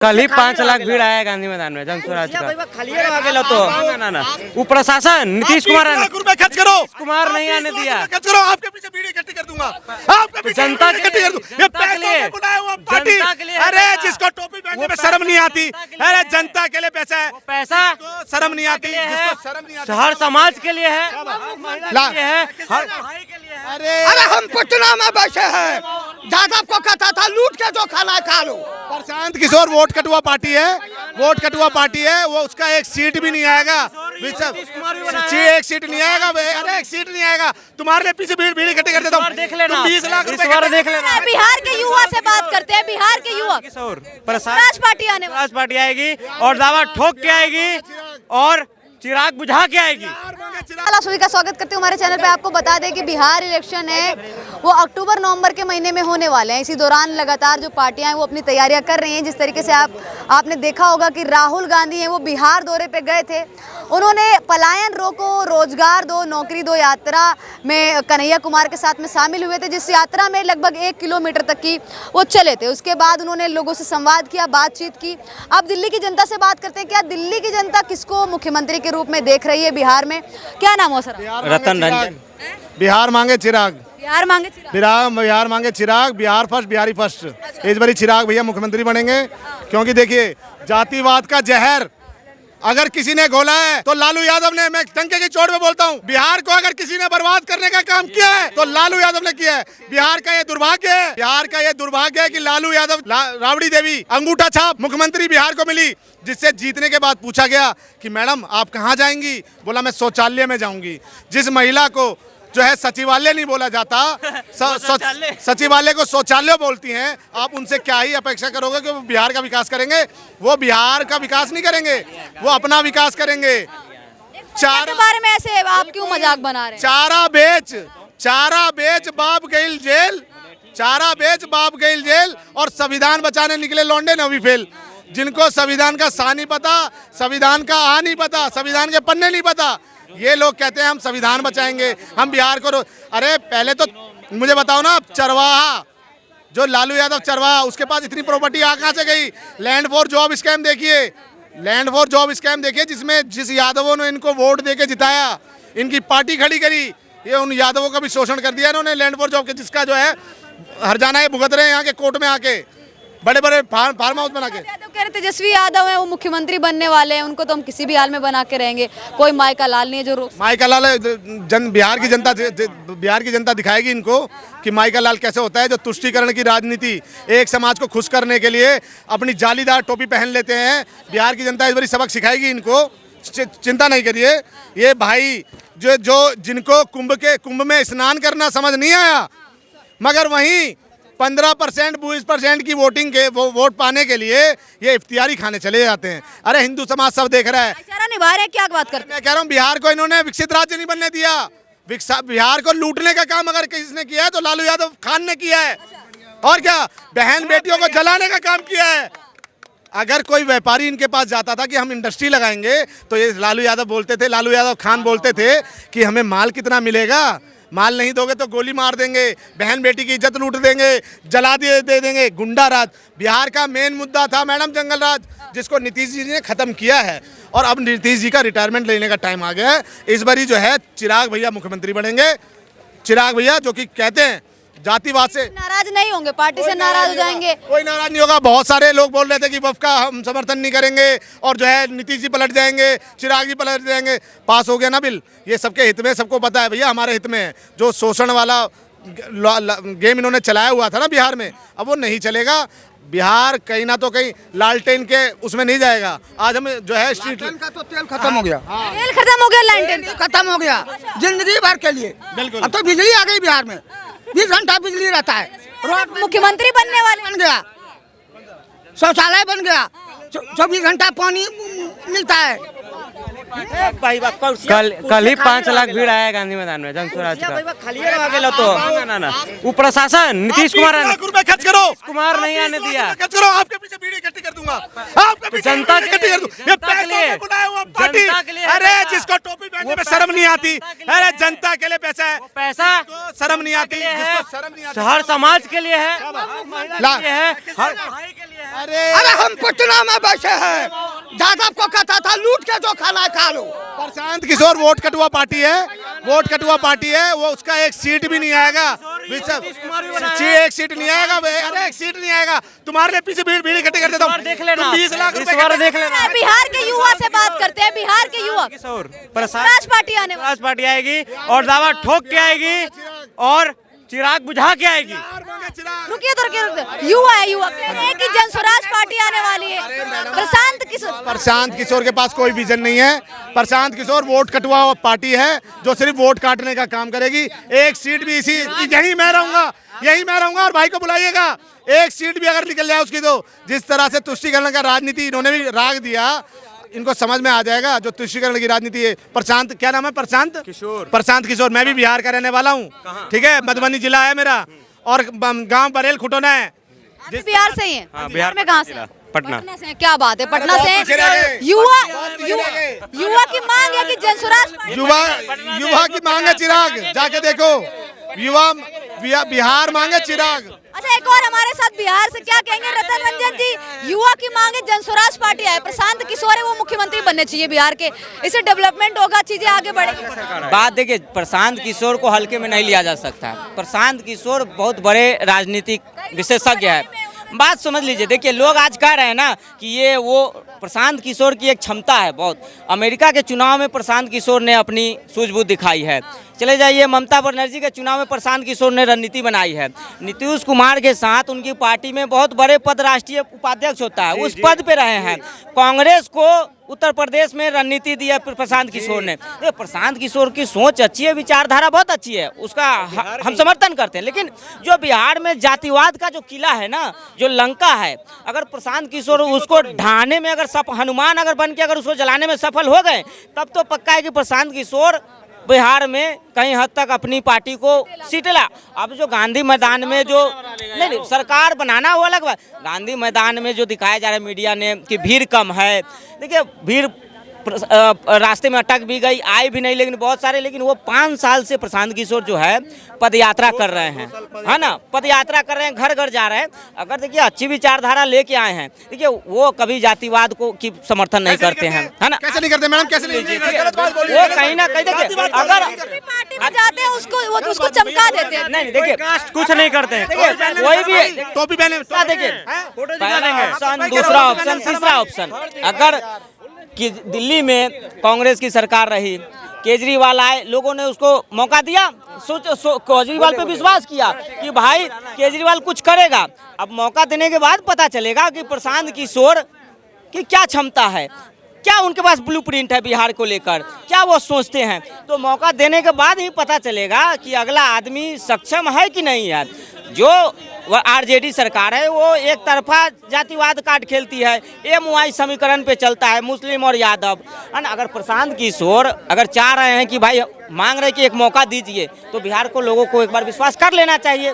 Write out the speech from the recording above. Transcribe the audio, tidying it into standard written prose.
कल ही 5 लाख भीड़ आया गांधी मैदान में जन स्वराज का। तो ना वो प्रशासन नीतीश कुमार खर्च करो, कुमार नहीं आने दिया। खर्च करो, आपके पीछे भीड़ इकट्ठी कर दूंगा, आपके पीछे जनता इकट्ठी कर दूंगा। ये पैसों में बुलाया हुआ पार्टी, अरे जिसको टोपी पहनने में शर्म नहीं आती, अरे जनता के लिए पैसा है, पैसा शर्म नहीं आती, हर समाज के लिए है, अरे हम पटना में बैठे हैं, यादव को कहता था लूट के जो खाना खा लो। प्रशांत किशोर वोट कटुआ पार्टी है, वोट कटुआ पार्टी है, वो उसका एक सीट भी नहीं आएगा, एक सीट नहीं आएगा, अरे एक सीट नहीं आएगा। तुम्हारे लिए पीछे भीड़ इकट्ठी कर देता हूँ, देख लेना, 20 लाख इस बार देख लेना। बिहार के युवा से बात करते हैं, बिहार के युवा प्रशांत पार्टी आएगी और दावा ठोक के आएगी और चिराग बुझा के आएगी। आप सभी का स्वागत करते हैं हमारे चैनल पे। आपको बता दें कि बिहार इलेक्शन है वो अक्टूबर नवंबर के महीने में होने वाले हैं। इसी दौरान लगातार जो पार्टियां हैं वो अपनी तैयारियां कर रही हैं। जिस तरीके से आपने देखा होगा कि राहुल गांधी हैं वो बिहार दौरे पे गए थे, उन्होंने पलायन रोको, रोजगार दो, नौकरी दो यात्रा में कन्हैया कुमार के साथ में शामिल हुए थे, जिस यात्रा में लगभग 1 किलोमीटर तक की वो चले थे। उसके बाद उन्होंने लोगों से संवाद किया, बातचीत की। अब दिल्ली की जनता से बात करते हैं, क्या दिल्ली की जनता किसको मुख्यमंत्री के रूप में देख रही है बिहार में? क्या नाम हो सर? रतन रंजन। बिहार मांगे चिराग, बिहार मांगे चिराग, बिहार मांगे चिराग, बिहार फर्स्ट, बिहारी फर्स्ट। इस बारी चिराग भैया मुख्यमंत्री बनेंगे, क्योंकि देखिए जातिवाद का जहर अगर किसी ने घोला है तो लालू यादव ने। मैं टंके की चोट में बोलता हूँ, बिहार को अगर किसी ने बर्बाद करने का काम किया है तो लालू यादव ने किया है। बिहार का ये दुर्भाग्य है, बिहार का ये दुर्भाग्य है कि लालू यादव, राबड़ी देवी अंगूठा छाप मुख्यमंत्री बिहार को मिली, जिससे जीतने के बाद पूछा गया कि मैडम आप कहाँ जाएंगी? बोला मैं शौचालय में जाऊंगी। जिस महिला को जो है सचिवालय नहीं बोला जाता, सचिवालय को शौचालय बोलती हैं, आप उनसे क्या ही अपेक्षा करोगे कि वो बिहार का विकास करेंगे? वो बिहार का विकास नहीं करेंगे, वो अपना विकास करेंगे। के बारे में ऐसे आप क्यों मजाक बना रहे हैं? चारा बेच बाप गईल जेल, चारा बेच बाप गईल जेल, और संविधान बचाने निकले लौंडे नवी फेल। जिनको संविधान का सा नहीं पता, संविधान का आ नहीं पता, संविधान के पन्ने नहीं पता, ये लोग कहते हैं हम संविधान बचाएंगे, हम बिहार को। अरे पहले तो मुझे बताओ ना, चरवाहा जो लालू यादव चरवाहा, उसके पास इतनी प्रॉपर्टी कहाँ से गई? लैंड फॉर जॉब स्कैम देखिए, लैंड फॉर जॉब स्कैम देखिए, जिसमें जिस यादवों ने इनको वोट देके जिताया, इनकी पार्टी खड़ी करी, ये उन यादवों का भी शोषण कर दिया इन्होंने लैंड फॉर जॉब के, जिसका जो है हरजाना ये भुगत रहे हैं यहाँ के कोर्ट में आके, बड़े बड़े फार्म हाउस बना के। कह रहे तेजस्वी यादव हैं वो मुख्यमंत्री बनने वाले हैं, उनको तो हम किसी भी हाल में बना के रहेंगे, कोई माइका लाल नहीं है जो रोक। माइका लाल बिहार की जनता दिखाएगी इनको कि माइका लाल कैसे होता है, जो तुष्टीकरण की राजनीति, एक समाज को खुश करने के लिए अपनी जालीदार टोपी पहन लेते हैं। बिहार की जनता इस बारी सबक सिखाएगी इनको, चिंता नहीं करिए। ये भाई जो जिनको कुंभ में स्नान करना समझ नहीं आया, मगर वहीं 15% 20% की वोटिंग के वोट पाने के लिए ये इफ्तियारी खाने चले जाते हैं। अरे हिंदू समाज सब देख रहा है, निभा रहे हैं, क्या बात करते हैं? मैं कह रहा हूँ बिहार को इन्होंने विकसित राज्य नहीं बनने दिया, बिहार को लूटने का काम अगर किसने किया है तो लालू यादव खान ने किया है। और क्या, बहन बेटियों को जलाने का काम किया है। अगर कोई व्यापारी इनके पास जाता था कि हम इंडस्ट्री लगाएंगे, तो ये लालू यादव बोलते थे, लालू यादव खान बोलते थे कि हमें माल कितना मिलेगा, माल नहीं दोगे तो गोली मार देंगे, बहन बेटी की इज्जत लूट देंगे, जला दे देंगे। गुंडा राज बिहार का मेन मुद्दा था मैडम, जंगल राज, जिसको नीतीश जी ने खत्म किया है। और अब नीतीश जी का रिटायरमेंट लेने का टाइम आ गया है। इस बारी जो है चिराग भैया मुख्यमंत्री बनेंगे। चिराग भैया जो कि कहते हैं जातिवाद से नाराज नहीं होंगे, पार्टी से नाराज हो जाएंगे? कोई नाराज नहीं होगा। बहुत सारे लोग बोल रहे थे कि वफ का हम समर्थन नहीं करेंगे और जो है नीतीश जी पलट जाएंगे, चिराग जी पलट जाएंगे। पास हो गया ना बिल, ये सबके हित में, सबको पता है भैया, हमारे हित में है। जो शोषण वाला गेम इन्होंने चलाया हुआ था ना बिहार में, अब वो नहीं चलेगा। बिहार कहीं ना तो कहीं लालटेन के उसमें नहीं जाएगा। आज हम जो है स्ट्रीट का तो तेल खत्म हो गया, तेल खत्म हो गया, लालटेन खत्म हो गया जिंदगी भर के लिए। बिल्कुल। अब तो बिजली आ गई बिहार में, 20 घंटा बिजली रहता है। मुख्यमंत्री बनने वाले बन गया, शौचालय बन गया, 24 घंटा पानी मिलता है। कल ही 5 लाख भीड़ आया गांधी मैदान में जन स्वराज का। तो वो प्रशासन नीतीश कुमार खर्च करो, कुमार नहीं आने दिया। खर्च करो, आपके पीछे भीड़ इकट्ठी कर दूंगा, आपके पीछे जनता इकट्ठी कर दूंगा। ये पैसों में बुलाया हुआ पार्टी, अरे जिसको टोपी पहनने में शर्म नहीं आती, अरे जनता के लिए पैसा है, पैसा शर्म नहीं आती, हर समाज के लिए है, अरे हम पटना में बैठे हैं, यादव को कहता था लूट के जो खाना है खा लो। प्रशांत किशोर वोट कटुआ पार्टी है, वोट कटुआ पार्टी है, वो उसका एक सीट भी नहीं आएगा, एक सीट नहीं आएगा, अरे एक सीट नहीं आएगा। तुम्हारे लिए पीछे भीड़ इकट्ठी कर देता हूँ, देख लेना, 20 लाख इस बार देख लेना। बिहार के युवा से बात करते हैं, बिहार के युवा स्वराज पार्टी आने वाली। स्वराज पार्टी आएगी और दावा ठोक के आएगी और चिराग बुझा के आएगी। रुकिए तो रुकिए, युवा है, युवा कह रहे हैं कि जन स्वराज पार्टी आने वाली है। प्रशांत किशोर के पास कोई विजन नहीं है। प्रशांत किशोर वोट कटुआ पार्टी है जो सिर्फ वोट काटने का काम करेगी। एक सीट भी यही मैं रहूंगा और भाई को बुलाइएगा। एक सीट भी अगर निकल जाए उसकी, तो जिस तरह से तुष्टीकरण का राजनीति इन्होंने भी राग दिया, इनको समझ में आ जाएगा जो तुष्टीकरण की राजनीति है। प्रशांत, क्या नाम है? प्रशांत किशोर। मैं भी बिहार का रहने वाला हूँ, ठीक है, मधुबनी जिला है मेरा और गांव बरेल खुटोना है। बिहार से ही है? बिहार में कहाँ से? पटना से हैं। क्या बात है, पटना से। युवा की मांग है कि जन स्वराज, युवा की मांग है चिराग, जाके देखो, युवा बिहार मांगे चिराग। अच्छा, एक और हमारे साथ बिहार से क्या कहेंगे रतन रंजन जी? युवा की मांग है जन स्वराज पार्टी है, प्रशांत किशोर है वो मुख्यमंत्री बनने चाहिए बिहार के, इससे डेवलपमेंट होगा, चीजें आगे बढ़ेगी। बात देखिए, प्रशांत किशोर को हल्के में नहीं लिया जा सकता। प्रशांत किशोर बहुत बड़े राजनीतिक विशेषज्ञ है। बात समझ लीजिए, देखिए लोग आज कह रहे हैं ना कि ये वो प्रशांत किशोर की एक क्षमता है बहुत। अमेरिका के चुनाव में प्रशांत किशोर ने अपनी सूझबूझ दिखाई है। चले जाइए, ममता बनर्जी के चुनाव में प्रशांत किशोर ने रणनीति बनाई है। नीतीश कुमार के साथ उनकी पार्टी में बहुत बड़े पद राष्ट्रीय उपाध्यक्ष होता है, उस पद पे रहे हैं। कांग्रेस को उत्तर प्रदेश में रणनीति दी है प्रशांत किशोर ने। ये प्रशांत किशोर की सोच अच्छी है, विचारधारा बहुत अच्छी है, उसका हम समर्थन करते हैं। लेकिन जो बिहार में जातिवाद का जो किला है ना, जो लंका है, अगर प्रशांत किशोर उसको ढाने में, अगर हनुमान अगर बन के अगर उसको जलाने में सफल हो गए, तब तो पक्का है कि प्रशांत किशोर बिहार में कहीं हद तक अपनी पार्टी को सीटेला। अब जो गांधी मैदान में जो नहीं सरकार बनाना वो अलग बात, गांधी मैदान में जो दिखाया जा रहा है मीडिया ने कि भीड़ कम है, देखिए भीड़ रास्ते में अटक भी गई, आई भी नहीं, लेकिन बहुत सारे, लेकिन वो 5 साल से प्रशांत किशोर जो है पदयात्रा कर रहे हैं, है ना, पदयात्रा कर रहे हैं, घर घर जा रहे हैं। अगर देखिए अच्छी विचारधारा लेके आए हैं, देखिए वो कभी जातिवाद को की समर्थन नहीं करते हैं, है ना। कैसे नहीं करते मैडम, कैसे नहीं? वो कहीं ना कहीं देखिए, अगर जाते हैं उसको चमका देते हैं। नहीं देखिए, कुछ नहीं करते हैं, देखिए कोई भी टोपी पहने, देखिए पहला ऑप्शन, दूसरा ऑप्शन, तीसरा ऑप्शन, अगर कि दिल्ली में कांग्रेस की सरकार रही, केजरीवाल आए, लोगों ने उसको मौका दिया, केजरीवाल पे विश्वास किया कि भाई केजरीवाल कुछ करेगा। अब मौका देने के बाद पता चलेगा कि प्रशांत किशोर की क्या क्षमता है, क्या उनके पास ब्लूप्रिंट है बिहार को लेकर, क्या वो सोचते हैं। तो मौका देने के बाद ही पता चलेगा कि अगला आदमी सक्षम है कि नहीं है। जो आरजेडी सरकार है वो एक तरफा जातिवाद कार्ड खेलती है, MY समीकरण पे चलता है, मुस्लिम और यादव, है ना। अगर प्रशांत किशोर अगर चाह रहे हैं कि भाई मांग रहे कि एक मौका दीजिए, तो बिहार को लोगों को एक बार विश्वास कर लेना चाहिए।